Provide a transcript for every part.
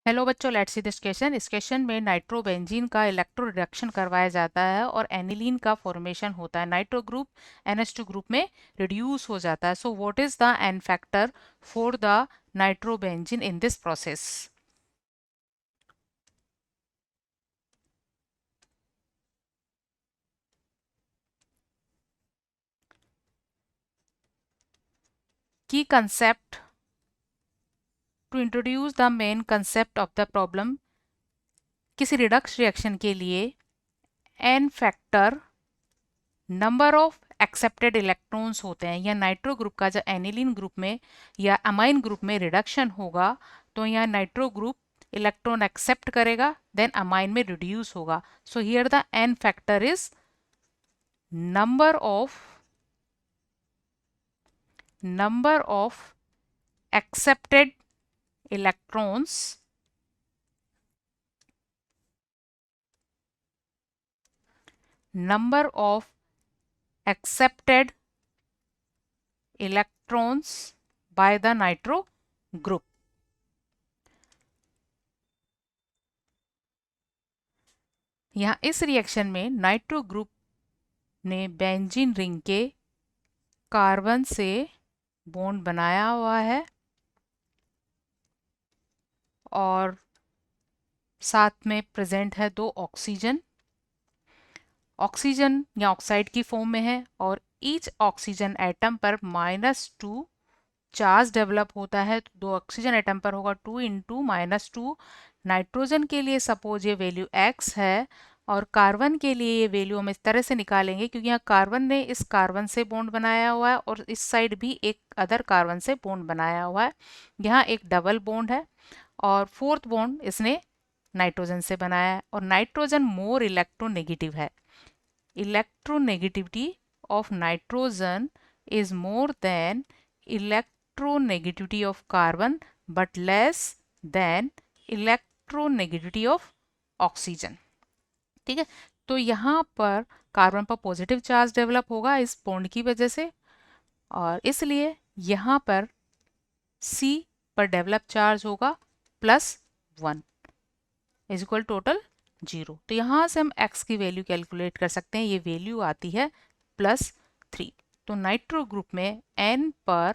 Hello बच्चों, let's see this question. इस question में नाइट्रोबेंजीन का इलेक्ट्रो रिडक्शन करवाया जाता है और एनिलीन का फॉर्मेशन होता है। नाइट्रो ग्रुप NH2 ग्रुप में रिड्यूस हो जाता है। So what is the N factor for the nitrobenzene in this process? Key concept to introduce the main concept of the problem. किसी रिडक्स रिएक्शन के लिए N factor number of accepted electrons होते हैं। या nitro group का जब aniline group में या अमाइन ग्रुप में रिडक्शन होगा तो यहाँ नाइट्रो ग्रुप इलेक्ट्रॉन एक्सेप्ट करेगा, देन अमाइन में रिड्यूस होगा। So here the N factor is number of accepted electrons number of accepted electrons by the nitro group। यहाँ इस रिएक्शन में नाइट्रो ग्रुप ने बेंजीन रिंग के कार्बन से bond बनाया हुआ है और साथ में प्रेजेंट है दो ऑक्सीजन। ऑक्सीजन या ऑक्साइड की फॉर्म में है और ईच ऑक्सीजन एटम पर -2 चार्ज डेवलप होता है। तो दो ऑक्सीजन एटम पर होगा 2 इंटू -2। नाइट्रोजन के लिए सपोज ये वैल्यू x है और कार्बन के लिए ये वैल्यू हम इस तरह से निकालेंगे क्योंकि यहाँ कार्बन ने इस कार्बन से बॉन्ड बनाया हुआ है और इस साइड भी एक अदर कार्बन से बॉन्ड बनाया हुआ है। यहाँ एक डबल बॉन्ड है और फोर्थ बॉन्ड इसने नाइट्रोजन से बनाया है और नाइट्रोजन मोर इलेक्ट्रोनेगेटिव है। Electronegativity of nitrogen is more than electronegativity of carbon but less than electronegativity of oxygen। ठीक है, तो यहाँ पर कार्बन पर पॉजिटिव चार्ज डेवलप होगा इस बॉन्ड की वजह से और इसलिए यहाँ पर C पर डेवलप चार्ज होगा +1 इज इक्वल टोटल 0। तो यहाँ से हम x की वैल्यू कैलकुलेट कर सकते हैं। ये वैल्यू आती है +3। तो नाइट्रो ग्रुप में N पर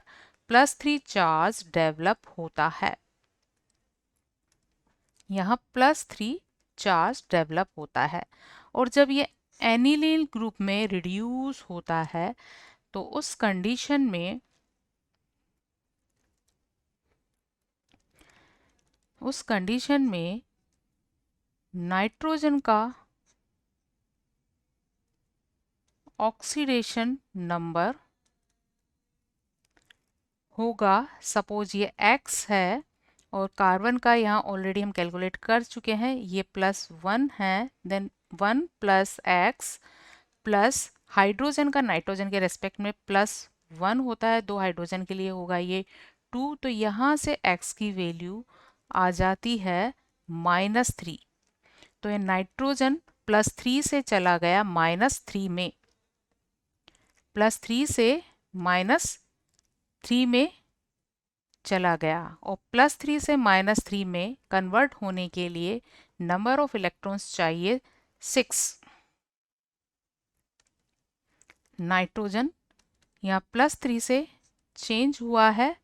+3 चार्ज डेवलप होता है। यहाँ +3 चार्ज डेवलप होता है और जब ये एनिलीन ग्रुप में रिड्यूस होता है तो उस कंडीशन में नाइट्रोजन का ऑक्सीडेशन नंबर होगा, सपोज ये x है और कार्बन का यहाँ ऑलरेडी हम कैलकुलेट कर चुके हैं, ये +1 है, देन 1 + x प्लस हाइड्रोजन का नाइट्रोजन के रेस्पेक्ट में +1 होता है, दो हाइड्रोजन के लिए होगा ये 2। तो यहाँ से x की वैल्यू आ जाती है -3। तो ये नाइट्रोजन +3 से चला गया -3 में, +3 से -3 में चला गया और +3 से -3 में कन्वर्ट होने के लिए नंबर ऑफ इलेक्ट्रॉन्स चाहिए 6। नाइट्रोजन यहाँ +3 से चेंज हुआ है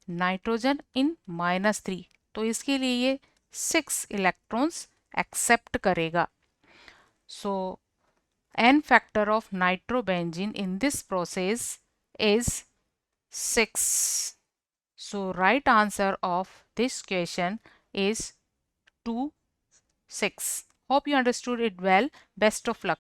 नाइट्रोजन इन -3, तो इसके लिए ये 6 इलेक्ट्रॉन्स एक्सेप्ट करेगा। सो n factor of nitrobenzene in this process is 6। So right answer of this question is 2, 6। Hope you understood it well. Best of luck.